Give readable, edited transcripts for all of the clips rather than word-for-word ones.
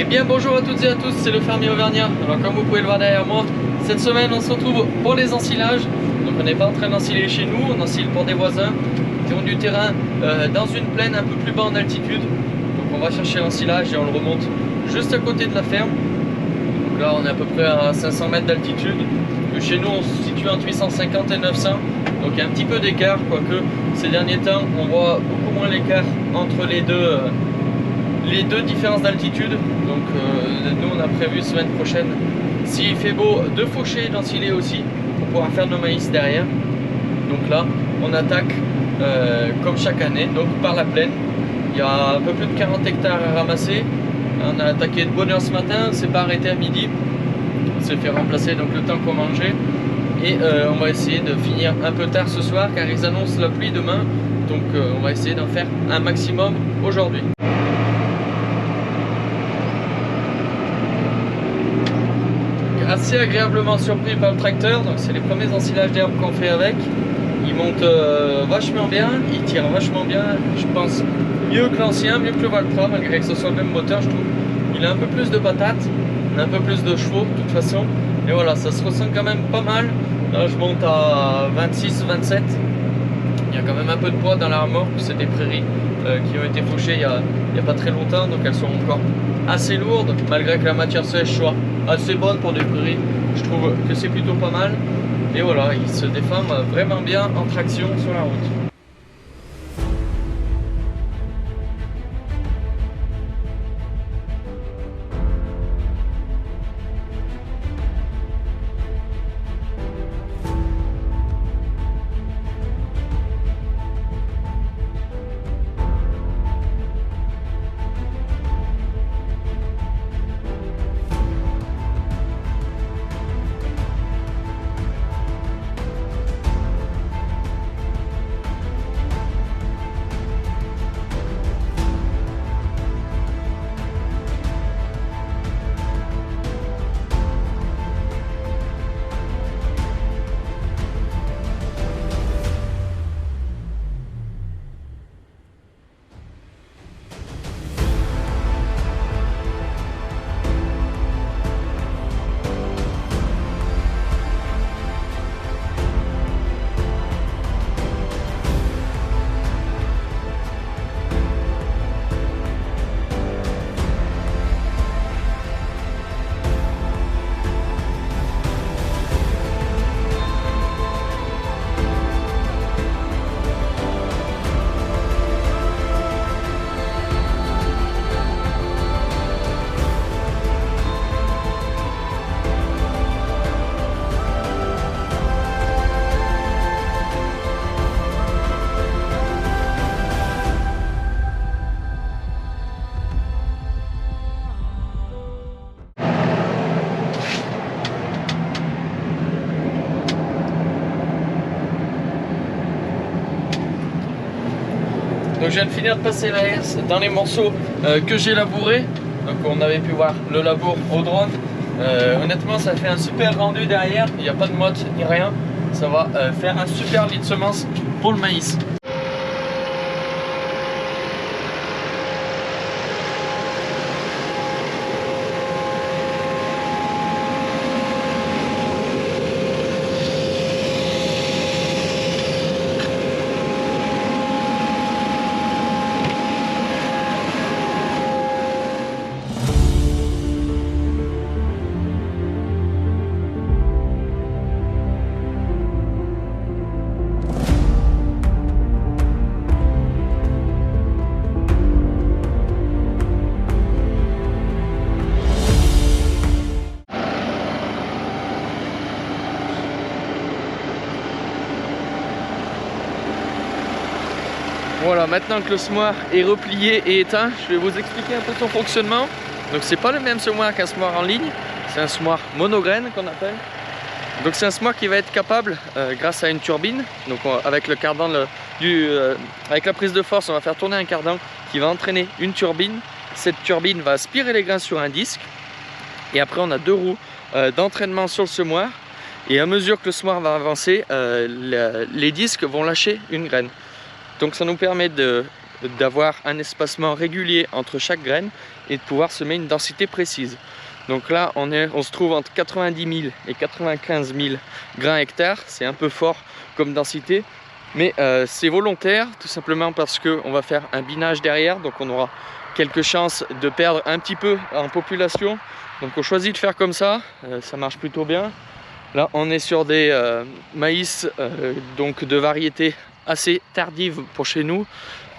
bien bonjour à toutes et à tous, c'est le fermier auvergnat. Alors comme vous pouvez le voir derrière moi, cette semaine on se retrouve pour les ensilages. Donc on n'est pas en train d'ensiler chez nous, on ensile pour des voisins qui ont du terrain dans une plaine un peu plus bas en altitude. Donc on va chercher l'ensilage et on le remonte juste à côté de la ferme. Donc là on est à peu près à 500 mètres d'altitude. Chez nous on se situe entre 850 et 900. Donc il y a un petit peu d'écart, quoique ces derniers temps on voit beaucoup moins l'écart entre les deux différences d'altitude. Donc nous on a prévu semaine prochaine, s'il fait beau, de faucher et d'ensiler aussi pour pouvoir faire nos maïs derrière. Donc là on attaque comme chaque année, donc par la plaine. Il y a un peu plus de 40 hectares à ramasser. On a attaqué de bonne heure ce matin, on s'est pas arrêté à midi. On s'est fait remplacer donc le temps qu'on mangeait. Et on va essayer de finir un peu tard ce soir car ils annoncent la pluie demain. Donc on va essayer d'en faire un maximum aujourd'hui. Assez agréablement surpris par le tracteur, donc c'est les premiers ensilages d'herbe qu'on fait avec. Il monte vachement bien, il tire vachement bien, je pense mieux que l'ancien, mieux que le Valtra, malgré que ce soit le même moteur, je trouve. Il a un peu plus de patates, un peu plus de chevaux de toute façon, et voilà, ça se ressent quand même pas mal. Là je monte à 26, 27, il y a quand même un peu de poids dans la remorque, c'est des prairies qui ont été fauchées il y a pas très longtemps, donc elles sont encore assez lourdes, malgré que la matière sèche soit assez bonne pour des prairies. Je trouve que c'est plutôt pas mal, et voilà, il se défend vraiment bien en traction sur la route. Donc je viens de finir de passer la herse dans les morceaux que j'ai labourés. Donc on avait pu voir le labour au drone. Honnêtement ça fait un super rendu derrière, il n'y a pas de motte ni rien. Ça va faire un super lit de semences pour le maïs. Voilà, maintenant que le semoir est replié et éteint, je vais vous expliquer un peu son fonctionnement. Donc c'est pas le même semoir qu'un semoir en ligne, c'est un semoir monograine qu'on appelle. Donc c'est un semoir qui va être capable, grâce à une turbine, donc avec le cardan avec la prise de force, on va faire tourner un cardan qui va entraîner une turbine. Cette turbine va aspirer les grains sur un disque, et après on a deux roues d'entraînement sur le semoir, et à mesure que le semoir va avancer, les disques vont lâcher une graine. Donc ça nous permet d'avoir un espacement régulier entre chaque graine et de pouvoir semer une densité précise. Donc là on se trouve entre 90 000 et 95 000 grains hectares. C'est un peu fort comme densité, mais c'est volontaire, tout simplement parce qu'on va faire un binage derrière, donc on aura quelques chances de perdre un petit peu en population. Donc on choisit de faire comme ça, ça marche plutôt bien. Là on est sur des maïs donc de variété assez tardive pour chez nous,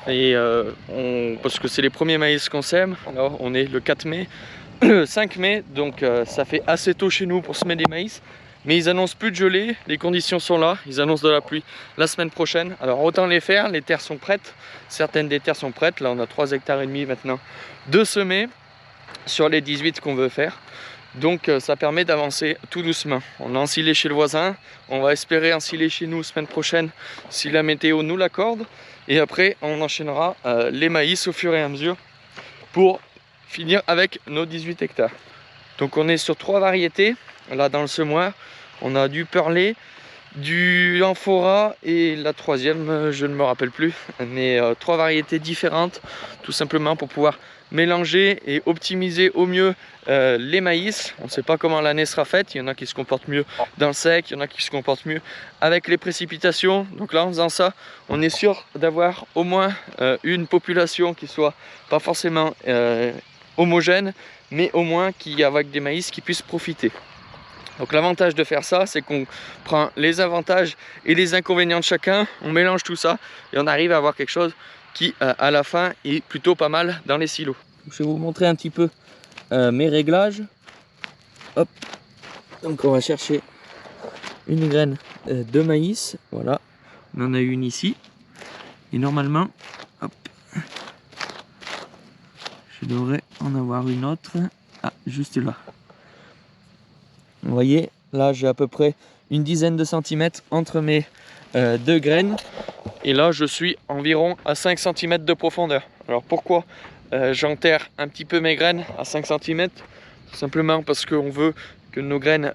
et parce que c'est les premiers maïs qu'on sème. Alors on est le 4 mai, le 5 mai, donc ça fait assez tôt chez nous pour semer des maïs. Mais ils annoncent plus de gelée, les conditions sont là, ils annoncent de la pluie la semaine prochaine. Alors autant les faire, les terres sont prêtes, certaines des terres sont prêtes. Là on a 3,5 hectares maintenant de semer sur les 18 qu'on veut faire. Donc ça permet d'avancer tout doucement. On a ensilé chez le voisin, on va espérer ensiler chez nous semaine prochaine si la météo nous l'accorde. Et après on enchaînera les maïs au fur et à mesure pour finir avec nos 18 hectares. Donc on est sur 3 variétés. Là dans le semoir, on a du Pearlé, du Amphora et la troisième, je ne me rappelle plus. Mais 3 variétés différentes, tout simplement pour pouvoir mélanger et optimiser au mieux les maïs. On ne sait pas comment l'année sera faite. Il y en a qui se comportent mieux dans le sec, il y en a qui se comportent mieux avec les précipitations. Donc là en faisant ça, on est sûr d'avoir au moins une population qui soit pas forcément homogène, mais au moins avec des maïs qui puissent profiter. Donc l'avantage de faire ça, c'est qu'on prend les avantages et les inconvénients de chacun, on mélange tout ça et on arrive à avoir quelque chose qui à la fin est plutôt pas mal dans les silos. Je vais vous montrer un petit peu mes réglages. Hop. Donc on va chercher une graine de maïs, voilà, on en a une ici, et normalement, hop, je devrais en avoir une autre, juste là. Vous voyez, là j'ai à peu près une dizaine de centimètres entre mes 2 graines. Et là je suis environ à 5 cm de profondeur. Alors pourquoi j'enterre un petit peu mes graines à 5 cm? Tout simplement parce qu'on veut que nos graines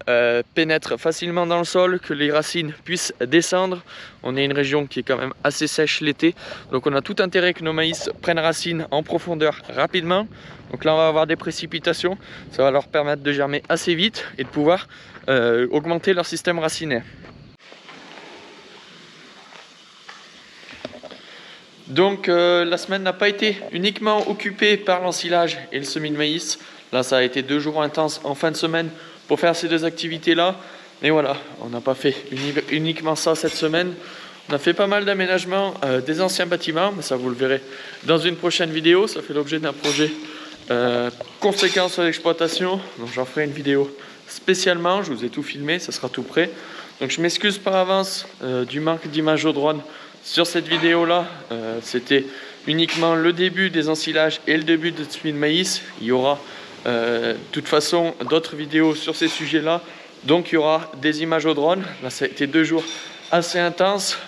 pénètrent facilement dans le sol, que les racines puissent descendre. On est une région qui est quand même assez sèche l'été, donc on a tout intérêt que nos maïs prennent racine en profondeur rapidement. Donc là on va avoir des précipitations, ça va leur permettre de germer assez vite et de pouvoir augmenter leur système racinaire. Donc la semaine n'a pas été uniquement occupée par l'ensilage et le semis de maïs. Là ça a été 2 jours intenses en fin de semaine pour faire ces 2 activités là. Mais voilà, on n'a pas fait uniquement ça cette semaine. On a fait pas mal d'aménagements des anciens bâtiments, mais ça vous le verrez dans une prochaine vidéo. Ça fait l'objet d'un projet conséquent sur l'exploitation. Donc j'en ferai une vidéo spécialement, je vous ai tout filmé, ça sera tout prêt. Donc je m'excuse par avance du manque d'image au drone sur cette vidéo là. C'était uniquement le début des ensilages et le début de semis de maïs. Il y aura de toute façon d'autres vidéos sur ces sujets là, donc il y aura des images au drone. Là ça a été 2 jours assez intenses.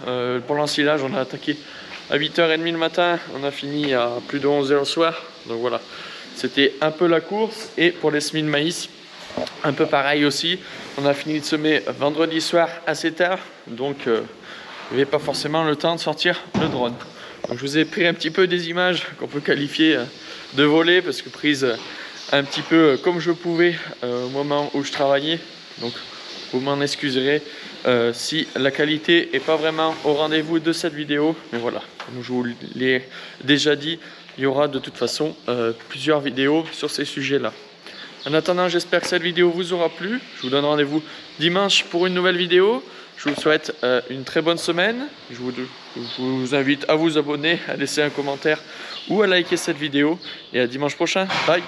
Pour l'ensilage on a attaqué à 8h30 le matin, on a fini à plus de 11h le soir, donc voilà, c'était un peu la course. Et pour les semis de maïs, un peu pareil aussi, on a fini de semer vendredi soir assez tard, donc il n'y avait pas forcément le temps de sortir le drone. Donc je vous ai pris un petit peu des images qu'on peut qualifier de volées, parce que prises un petit peu comme je pouvais au moment où je travaillais. Donc vous m'en excuserez si la qualité n'est pas vraiment au rendez-vous de cette vidéo. Mais voilà, comme je vous l'ai déjà dit, il y aura de toute façon plusieurs vidéos sur ces sujets-là. En attendant, j'espère que cette vidéo vous aura plu. Je vous donne rendez-vous dimanche pour une nouvelle vidéo. Je vous souhaite une très bonne semaine. Je vous invite à vous abonner, à laisser un commentaire ou à liker cette vidéo. Et à dimanche prochain. Bye!